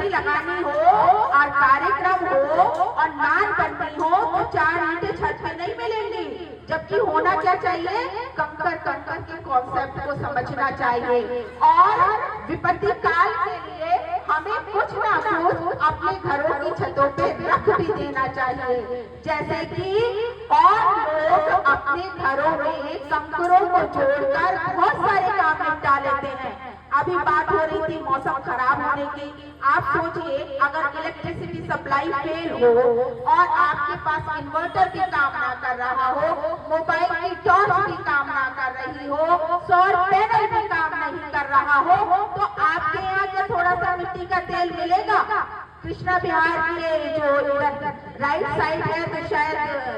बत्ती लगानी हो और कार्यक्रम हो और नान करनी हो तो 4 ईंटें छत पे नहीं मिलेंगी। जबकि होना क्या चाहिए, कंकर कंकर के कॉन्सेप्ट को समझना चाहिए और विपत्ति काल के लिए हमें कुछ ना कुछ अपने घरों की छतों पे रख भी देना चाहिए। जैसे कि और लोग अपने घरों में कंकरों को जोड़कर बहुत सारे काम निपटा लेते हैं। अभी बात हो रही थी मौसम खराब होने की। आप सोचिए अगर इलेक्ट्रिसिटी सप्लाई फेल हो और आपके पास इन्वर्टर भी काम ना कर रहा हो, मोबाइल की टॉर्च भी काम ना कर रही हो, सौर पैनल भी काम नहीं कर रहा हो, तो आपके यहाँ क्या थोड़ा सा मिट्टी का तेल मिलेगा? कृष्णा बिहार के जो इधर राइट साइड है तो शायद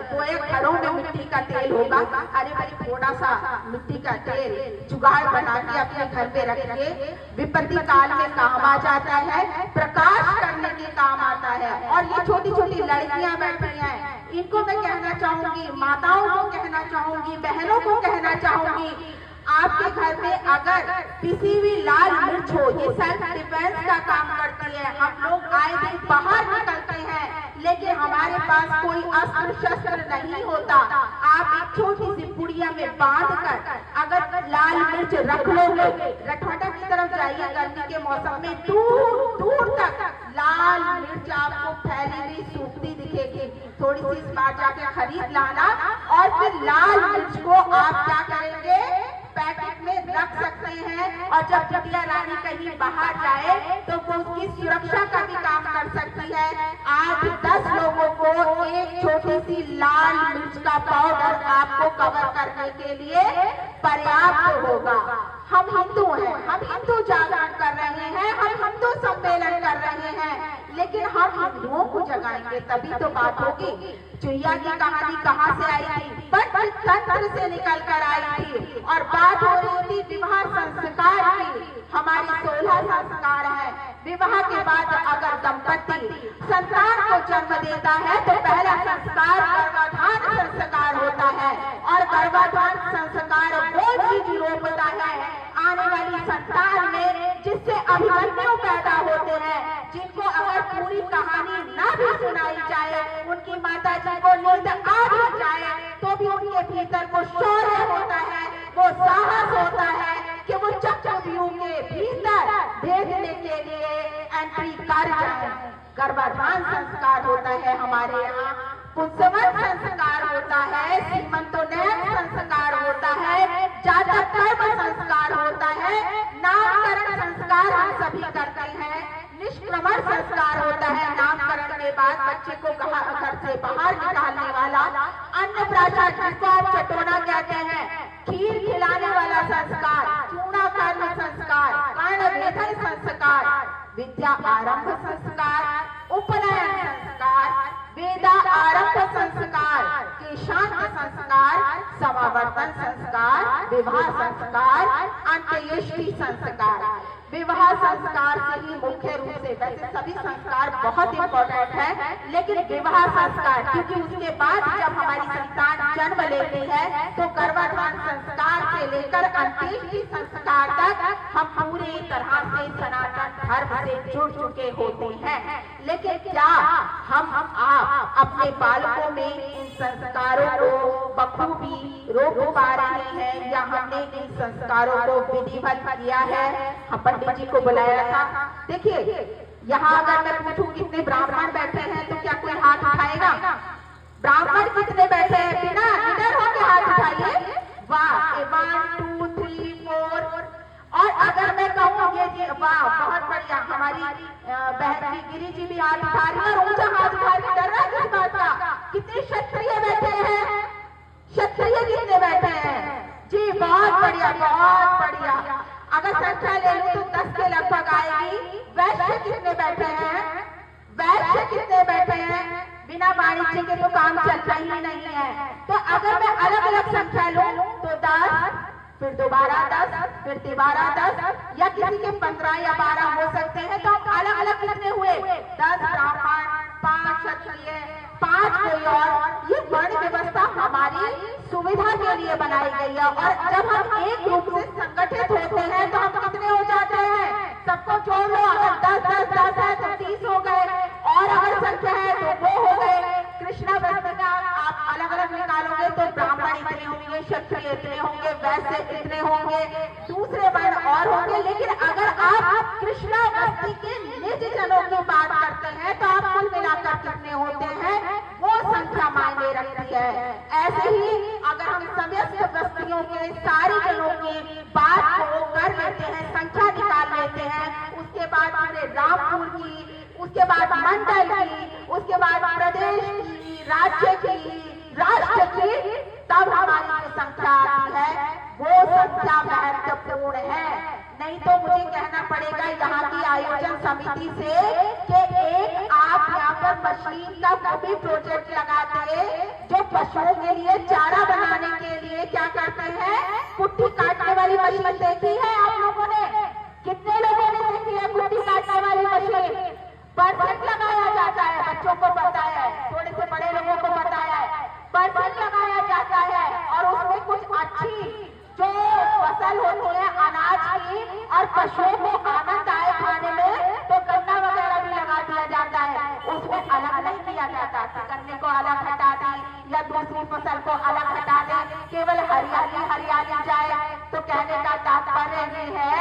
2 घरों में मिट्टी का तेल होगा। अरे भाई थोड़ा सा मिट्टी का तेल जुगाड़ बना के अपने घर पे रख के विपत्ति काल में काम आ जाता है, प्रकाश करने के काम आता है। और ये छोटी छोटी लड़कियां बैठी हैं, इनको मैं कहना चाहूंगी, माताओं को कहना चाहूंगी, बहनों को कहना चाहूंगी, आपके घर में अगर पिसी हुई लाल मिर्च हो, ये सेल्फ डिफेंस का काम करती है। हम लोग आए दिन बाहर निकलते हैं लेकिन हमारे पास कोई अस्त्र शस्त्र नहीं होता। आप एक छोटी सी पुड़िया में बांध कर अगर लाल मिर्च रख लोगे, रठौटा की तरफ जाइए गर्मी के मौसम में, दूर दूर तक लाल मिर्च आपको फैली हुई सूखती दिखेगी। थोड़ी सी इस बार जाके खरीद लाना और फिर लाल मिर्च को आप क्या करेंगे, पैकेट में रख सकते हैं और जब बिटिया रानी कहीं बाहर जाए तो वो उसकी सुरक्षा का भी काम कर सकती है। आज 10 लोगों को एक छोटी सी लाल मिर्च का पाउडर आपको कवर करने के लिए पर्याप्त होगा। हम हिंदू हैं, हम हिंदू जागरण कर रहे हैं, हम हिंदू सम्मेलन कर रहे हैं, लेकिन हम हिंदुओं को जगाएंगे तभी तो बात होगी। चुहिया की कहानी कहाँ से आई थी? तंत्र से निकल कर आई थी और बात हो रही थी विवाह संस्कार की। हमारी 16 संस्कार है। विवाह के बाद अगर दंपति संतान को जन्म देता है तो पहला संस्कार गर्भाधान संस्कार होता है और गर्भाधान संस्कार वो चीज रोकता है आने वाली संतान में जिससे अभिमन्यु पैदा होते हैं, जिनको अगर पूरी कहानी ना भी सुनाई जाए, उनकी माता जी को नींद आ भी जाए तो भी उनके भीतर वो शौर्य होता है, वो साहस होता है कि वो चक्रव्यूह के भीतर भेजने के लिए एंट्री कर जाए। गर्भाधान संस्कार होता है हमारे यहाँ, पुंसवन संस्कार होता है, सीमंतोन्नयन संस्कार होता है, जातक कर्म संस्कार होता है, नामकरण संस्कार हम सभी करते हैं, निष्क्रमण संस्कार होता है, नामकरण के बाद बच्चे को घर से बाहर निकालने वाला, अन्नप्राशन जिसको आप चटोना कहते हैं, खीर खिलाने वाला संस्कार, चूड़ा कर्म संस्कार, कर्ण भेदन संस्कार, विद्या आरंभ संस्कार, उपनयन संस्कार, वेदा आरंभ संस्कार, केशांत संस्कार, समावर्तन संस्कार, विवाह संस्कार, अंत्येष्टि संस्कार। विवाह संस्कार से ही मुख्य रूप से, वैसे सभी संस्कार बहुत इंपॉर्टेंट है, लेकिन विवाह संस्कार क्योंकि उसके बाद जब हमारी संतान जन्म लेती है तो गर्भाधान संस्कार से लेकर अंत्येष्टि संस्कार तक हम पूरी तरह से सनातन धर्म से जुड़ चुके होते हैं। लेकिन क्या हम आप अपने बालकों में इन संस्कारों को बखूबी रोक पा रहे हैं या हमने इन संस्कारों को विधिवत किया है? हम पंडित जी को बुलाया था। देखिए यहाँ अगर मैं पूछूं कितने ब्राह्मण बैठे हैं तो क्या कोई हाथ उठाएगा? ब्राह्मण कितने बैठे हैं? बिना निडर होकर हाथ उठाइए। वाह, 1 2 3 4। और अगर मैं कहूँ ये जी, वाह बहुत बढ़िया, हमारी बहन जी गिरी जी भी हाथ उठा रही है और ऊंचा हाथ उठा के डर रहा है किस बात का? कितने क्षत्रिय बैठे हैं? क्षत्रिय कितने बैठे हैं? जी बहुत बढ़िया, बहुत बढ़िया। अगर संख्या ले लूं तो 10 के लगभग आएगी। वैश्य कितने बैठे हैं? वैश्य कितने बैठे हैं? बिना वाणिज्य के तो काम चलता ही नहीं है। तो अगर मैं अलग अलग संख्या लूं तो 10, फिर दोबारा 10, फिर दोबारा 10 या किसी के 15 या 12 हो सकते हैं। तो अलग अलग कितने हुए? 10 ब्राह्मण, 5 क्षत्रिय, 5 कोई और। ये वर्ण व्यवस्था हमारी सुविधा के लिए बनाई गई है और जब हम एक रूप से संगठित होते हैं तो हम कितने हो जाते हैं? सबको जोड़ लो, अगर 10 10 10 है तो इतने होंगे, क्षत्रिय इतने होंगे, वैश्य इतने होंगे, दूसरे वर्ण और होंगे, लेकिन अगर आप कृष्णा बस्ती के निज जनों की बात करते हैं तो आप कुल मिलाकर कितने होते हैं, वो संख्या मायने रखती है। ऐसे ही अगर हम समस्त बस्तियों के सारे जनों की बात को कर लेते हैं, संख्या निकाल लेते हैं, उसके बाद पूरे रामपुर की, उसके बाद मंडल की, उसके बाद प्रदेश की, राज्य की, राष्ट्र की, तब हमारी जो संख्या आती है वो संख्या महत्वपूर्ण है। नहीं तो मुझे कहना पड़ेगा यहाँ की आयोजन समिति से कि एक आप यहाँ पर मशीन का वो भी प्रोजेक्ट लगाते जो पशुओं के लिए चारा बनाने के लिए क्या करते हैं, कुट्टी काटने वाली मशीन देखी है आप लोगों ने? कितने लोगों ने देखी है कुट्टी काटने वाली मशीन? परसेंट लगाया जाता है, बच्चों को पता है, थोड़े से बड़े लोगों को पता है, परसेंट लगाया जाता है और उसमें कुछ अच्छी जो फसल होती है अनाज की और पशुओं को आनंद आए खाने में, तो गन्ना वगैरह भी लगा दिया जाता है। उसमें अलग नहीं किया जाता कि गन्ने को अलग हटा दें या दूसरी फसल को अलग हटा दें, केवल हरियाली हरियाली जाए। तो कहने का तात्पर्य ये है,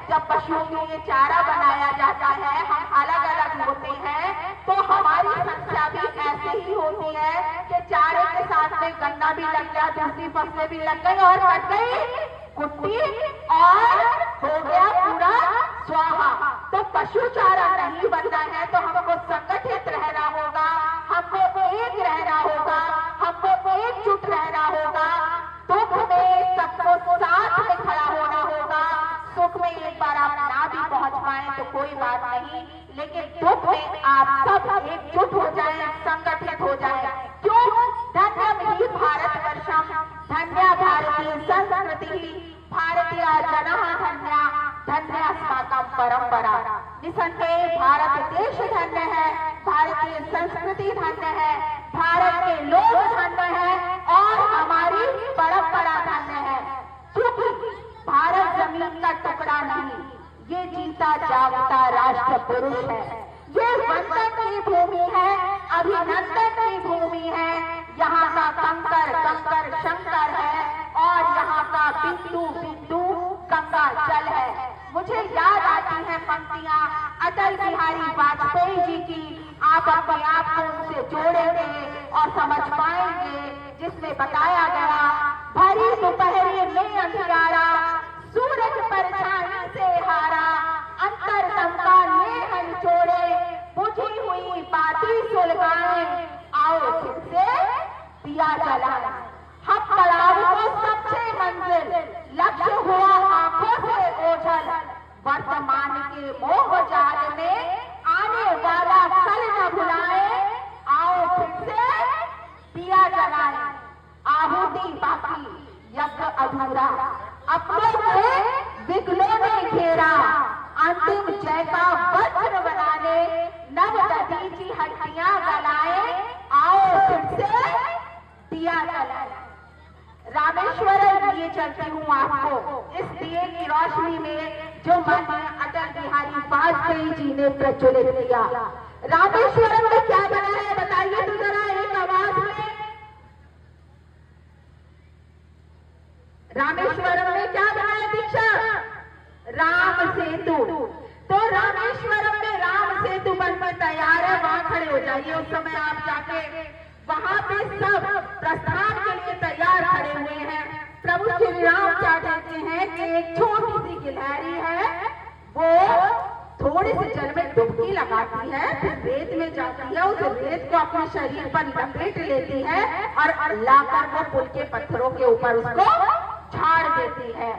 जब पशुओं के लिए चारा बनाया जाता है, हम अलग अलग होते हैं, तो हमारी संख्या भी ऐसे ही होती है कि चारे के साथ में गन्ना भी लग गया, दूसरी फसलें भी लग गई और कट गई कुट्टी और हो गया पूरा स्वाहा। तो पशु चारा नहीं बनना है तो हमको संगठित रहना होगा, हमको एक रहना होगा, हमको एकजुट रहना होगा, दुख में सबको साथ में खड़ा होना होगा। सुख में एक बार आप ना भी पहुंच पाए तो कोई बात नहीं, लेकिन दुख में आप सब एकजुट हो जाएं, संगठित हो जाएं। क्यों? धन्य ही भारत वर्षम, धन्य भारतीय संस्कृति, भारतीय जनः धन्य, धन्य अस्माकं परंपरा। निसंदेह भारत देश धन्य है, भारतीय संस्कृति धन्य है, भारत के लोग धन्य है और हमारी परंपरा धन्य है। क्योंकि भारत जमीन का टुकड़ा नहीं, ये जीता जागता राष्ट्र पुरुष है, ये वंदन की भूमि है, अभिनंदन की भूमि है। यहाँ का कंकर कंकर शंकर है और यहाँ का बिंदु बिंदु गंगा जल है। मुझे याद आती हैं पंक्तियां अटल बिहारी वाजपेयी जी की, आप अपने आप को उनसे जोड़ेंगे और समझ पाएंगे, जिसमें बताया गया, भरी दोपहरी में अंधियारा, सूरज परछाई से हारा, अंतर दमका नेह निचोड़े, बुझी हुई बाती सुलगाए, आओ फिर से दिया जलाए। हम पड़ाव को सबसे मंजिल, लक्ष्य हुआ आंखों से ओझल, वर्तमान के मोह जाल में आने वाला कल न भुलाए, आओ फिर से दिया जलाए। आहुति बाकी यज्ञ अधूरा, अपनों के विघ्नों ने घेरा, अंतिम जय का वस्त्र बनाने, नव दधीची हड्डियां गलाए, आओ फिर से दिया जलाए। रामेश्वरम लिए चलती हूँ आपको इस दिए की रोशनी में जो माननीय अटल बिहारी वाजपेयी जी ने प्रज्वलित किया। रामेश्वरम में क्या बना है बताइए तो जरा एक आवाज में। रामेश्वरम में क्या बना है दीक्षा? राम सेतु। तो रामेश्वरम में राम सेतु बनकर तैयार है, वहां खड़े हो जाइए। उस समय आप जाके वहां पे सब प्रस्थान के लिए तैयार खड़े हुए हैं। प्रभु श्री राम क्या कहते हैं कि एक छोटी सी गिलहरी है, वो थोड़े से जल में डुबकी लगाती है, फिर रेत में जाती है, उस रेत को अपने शरीर पर लपेट लेती है और लाकर वो पुल के पत्थरों के ऊपर उसको झाड़ देती है।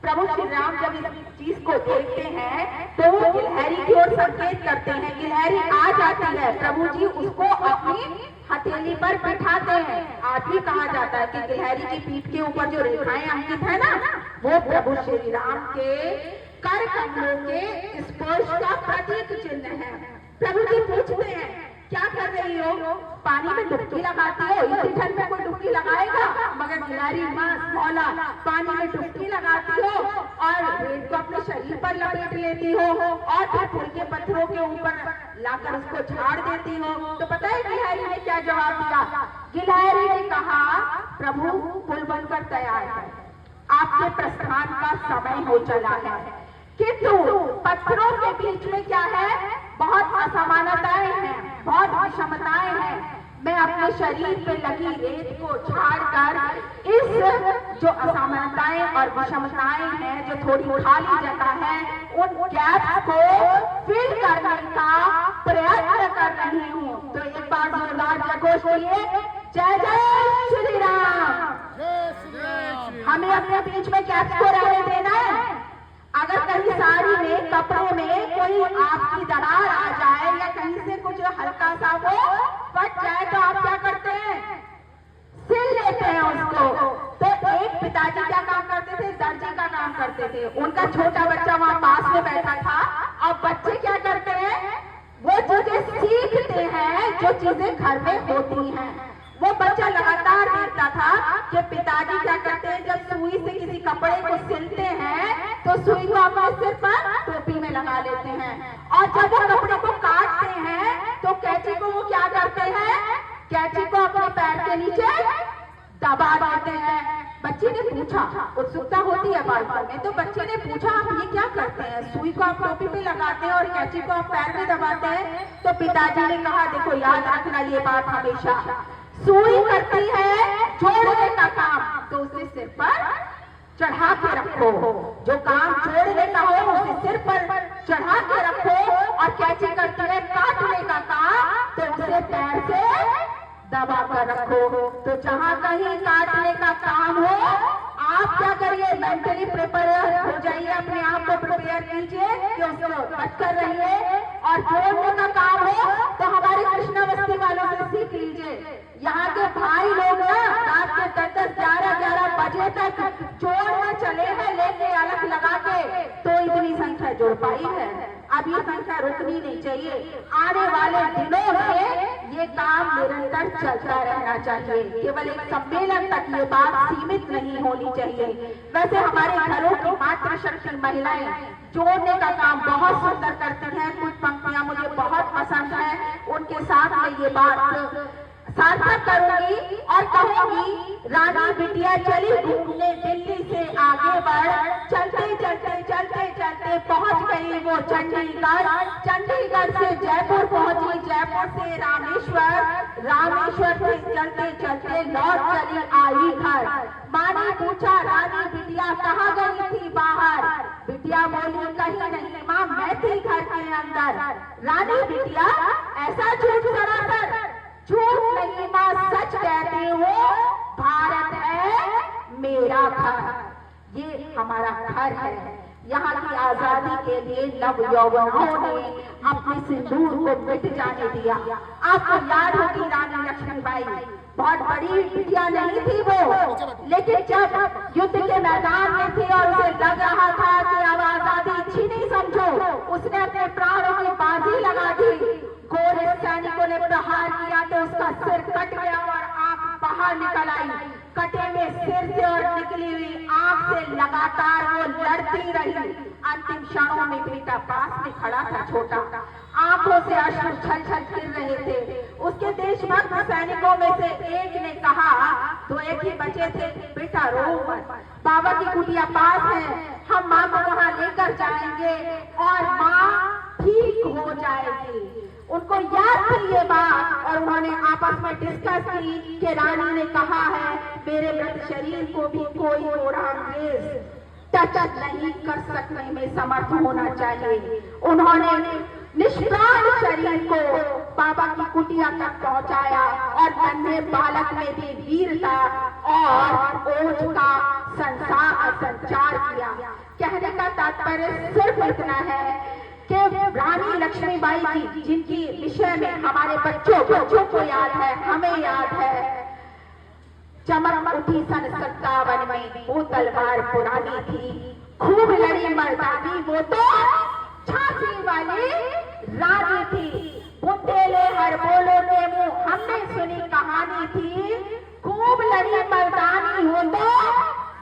प्रभु श्री राम जब इस चीज को देखते हैं तो वो गिलहरी की ओर संकेत करते हैं, गिलहरी आ जाती है, प्रभु जी उसको अपनी हथेली पर बिठाते हैं। आज भी कहा जाता है कि गिलहरी की पीठ के ऊपर जो रेखाएं अंकित है ना, वो प्रभु श्री राम के कर कमलों के स्पर्श का प्रतीक चिन्ह है। प्रभु जी पूछते हैं क्या कर रही हो? पानी में डुबकी लगाती हो? इसी ठंड में कोई डुबकी लगाएगा? मगर गिलहरी मस्त मौला पानी में डुबकी लगाती हो और रेत को अपने शरीर पर लपेट लेती हो और फिर फूल के पत्थरों के ऊपर लाकर उसको झाड़ देती हो। तो पता है गिलहरी ने क्या जवाब दिया? गिलहरी ने कहा, प्रभु पुल बनकर तैयार है, आपके प्रस्थान का समय हो चला है, किंतु पत्थरों के बीच में क्या है? बहुत असमानताएं हैं, बहुत विषमताएं हैं। मैं अपने शरीर पे लगी रेत को झाड़कर इस जो असमानताएं और विषमताएं हैं, जो थोड़ी खाली जगह है, उन गैप्स को फिल करने का प्रयत्न कर रही हूँ। तो एक बार जोरदार जयघोष बोलिए, जय जय श्री राम। हमें अपने बीच में गैप्स को रहने देना है। अगर कहीं साड़ी में कपड़ों में कोई आपकी दरार आ जाए या कहीं से कुछ हल्का सा वो फट जाए तो आप क्या करते हैं? सिल लेते हैं उसको। तो एक पिताजी क्या काम करते थे? दर्जी का काम करते थे। उनका छोटा बच्चा वहां पास में बैठा था। अब बच्चे क्या करते हैं? वो चीजें सीखते हैं जो चीजें घर में होती हैं। वो बच्चा लगातार देखता था कि पिताजी क्या करते हैं, जब सुई से किसी कपड़े को सिलते हैं तो सुई को अपने सिर पर टोपी में लगा लेते हैं, और जब वो कपड़े को काटते हैं तो कैंची को वो क्या करते हैं? कैंची को अपने पैर के नीचे दबा देते हैं। बच्चे ने पूछा, उत्सुकता होती है बालपन में, तो बच्चे ने पूछा, आप ये क्या करते हैं? सुई को आप टोपी पे लगाते हैं और कैंची को आप पैर में दबाते हैं। तो पिताजी ने कहा, देखो याद रखना ये बात हमेशा, सुई करती है जोड़ने का काम, तो उसे सिर पर चढ़ा के रखो। जो काम जोड़ने का हो उसे सिर पर चढ़ा के रखो, और कैंची करती है काटने का काम, तो उसे पैर से दबा कर रखो। तो जहां कहीं काटने का काम हो, आप क्या करिए? मेंटली प्रिपेयर हो जाइए, अपने आप को प्रिपेयर कीजिए कि उसको बचकर रहिए। और जोड़ने का काम हो तो हमारे कृष्णा बस्ती वालों से सीख लीजिए। यहाँ के भाई लोग ना रात के 10-10, 11-11 बजे तक जोड़ने चले हैं, लेके अलग लगा के, तो इतनी संख्या जोड़ पाई है। अब ये संख्या रुकनी नहीं चाहिए। आने वाले दिनों में ये काम निरंतर चलता रहना चाहिए। केवल एक सम्मेलन तक ये बात सीमित नहीं होनी चाहिए। वैसे हमारे घरों की मातृशक्ति महिलाएं जोड़ने का काम बहुत सुंदर करती हैं। कुछ पंक्तियां मुझे बहुत पसंद है, उनके साथ में ये बात सार्थक करूंगी और कहूंगी, रानी बिटिया चली घूमने दिल्ली से आगे बढ़, चलते चलते चलते चलते पहुंच गई वो चंडीगढ़। चंडीगढ़ से जयपुर पहुंची, जयपुर से रामेश्वर, रामेश्वर से चलते चलते लौट चली आई घर। माँ ने पूछा, रानी बिटिया कहाँ गई थी बाहर? बिटिया बोली, कहीं नहीं माँ, मैं थी घर के अंदर। रानी बिटिया, ऐसा झूठ सरासर? झूठ नहीं माँ, सच कहती हूँ, भारत है मेरा घर, ये हमारा घर है। यहाँ की आजादी के लिए नव यौवनों ने अपने सिंदूर को मिट जाने दिया। आपको याद होगी रानी लक्ष्मीबाई बहुत बड़ी बिटिया नहीं थी वो, लेकिन जब युद्ध के मैदान में थी और उसे लग रहा था कि अब आजादी छीनी समझो, उसने अपने प्राणों की बाजी लगा दी। गोरे सैनिकों ने प्रहार किया तो उसका सिर कट गया और आंख बाहर निकल आई। कटे में सिर से और निकली हुई आंख से लगातार वो लड़ती रही। अंतिम क्षणों में बेटा पास में खड़ा था छोटा, आंखों से अश्रु छल छल गिर रहे थे। उसके देशभक्त सैनिकों में से एक ने कहा, तो एक ही बचे थे, बेटा रो मत, बाबा की कुटिया पास है, हम माँ को वहां लेकर जाएंगे और माँ ठीक हो जाएगी। उनको याद थी ये बात और उन्होंने आपस में डिस्कस की कि रानी ने कहा है, मेरे मृत शरीर को भी कोई गोरा अंग्रेज टच नहीं कर सकने में समर्थ होना चाहिए। उन्होंने निष्प्राण शरीर को बाबा की कुटिया तक पहुंचाया और नन्हे बालक में भी वीरता और ओज का संचार किया। कहने का तात्पर्य सिर्फ इतना है कि रानी लक्ष्मीबाई जी, जिनकी विषय में हमारे बच्चों को याद है, हमें याद है, चमक उठी सन 57 में, वो तलवार पुरानी थी, खूब लड़ी मर्दानी, वो तो झांसी वाली रानी थी। बुंदेले हर बोलो ने मुंह, हमने सुनी कहानी थी, खूब नहीं मर्दानी हो तो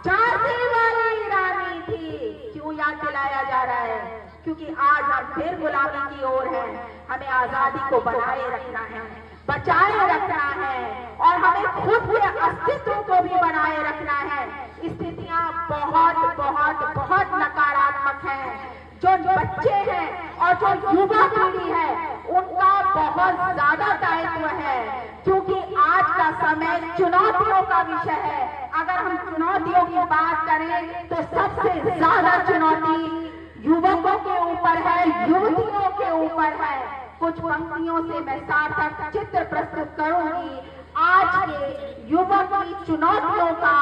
झांसी वाली रानी थी। क्यों याद दिलाया जा रहा है? क्योंकि आज हम फिर गुलामी की ओर हैं। हमें आजादी को बनाए रखना है, बचाए रखना है और हमें खुद के अस्तित्व को भी बनाए रखना है। स्थितियां बहुत बहुत बहुत नकारात्मक हैं। जो बच्चे हैं और जो युवा पीढ़ी है उनका बहुत ज्यादा दायित्व है, क्योंकि आज का समय चुनौतियों का विषय है। अगर हम चुनौतियों की बात करें तो सबसे ज्यादा चुनौती युवकों के ऊपर है, युवतियों के ऊपर है। कुछ पंक्तियों से मैं सार्थक चित्र प्रस्तुत करूंगी आज के युवक की चुनौतियों का,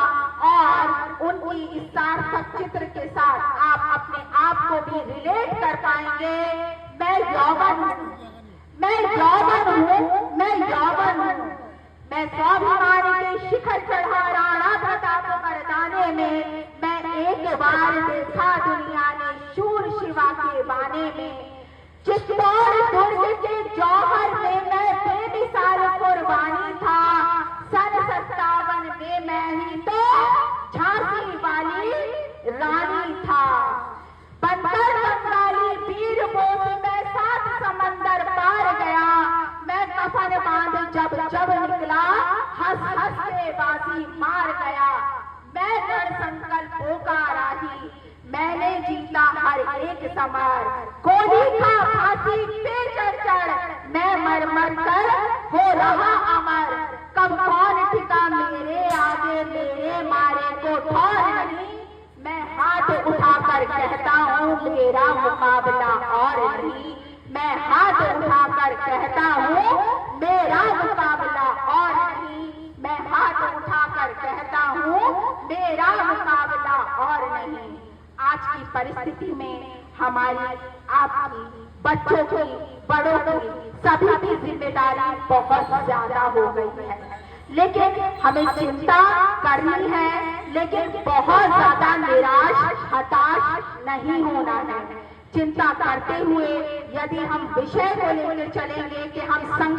और उनकी इस सार्थक चित्र के साथ आप अपने आप को भी रिलेट कर पाएंगे। मैं यौवन हूँ, मैं यौवन हूँ, मैं यौवन हूँ। मैं स्वाभिमानी के शिखर चढ़ा राणा प्रताप मर्दाने में। मैं एक बार देखा दुनिया ने शूर शिवा के बाने में। चित्तौड़ दुर्ग के जौहर में मैं बेमिसाल कुर्बानी था। सन 57 में मैं ही तो झांसी वाली रानी था। बनकर बंगाली वीर बोस में 7 समंदर पार गया। मैं कफन बांध जब जब निकला, हंस हंस के बाजी मार गया। मैं दृढ़ संकल्पों का राही, मैंने जीता हर एक समर। गोली का फांसी पे चढ़ चढ़ मैं मर मर कर हो रहा अमर। कब कौन टिका मेरे आगे, मेरे मारे को ठौर नहीं। मैं हाथ उठाकर कहता हूँ मेरा मुकाबला और नहीं। मैं हाथ उठाकर कहता हूँ मेरा मुकाबला और नहीं। मैं हाथ उठाकर कहता हूँ मेरा मुकाबला और नहीं। आज की परिस्थिति में हमारी, आपकी, बच्चों की, बड़ों की, सभी की जिम्मेदारी बहुत ज्यादा हो गई है। लेकिन हमें चिंता करनी है, लेकिन बहुत ज्यादा निराश हताश नहीं होना है। चिंता करते हुए यदि हम विषय को लेकर चलेंगे कि हम संगठन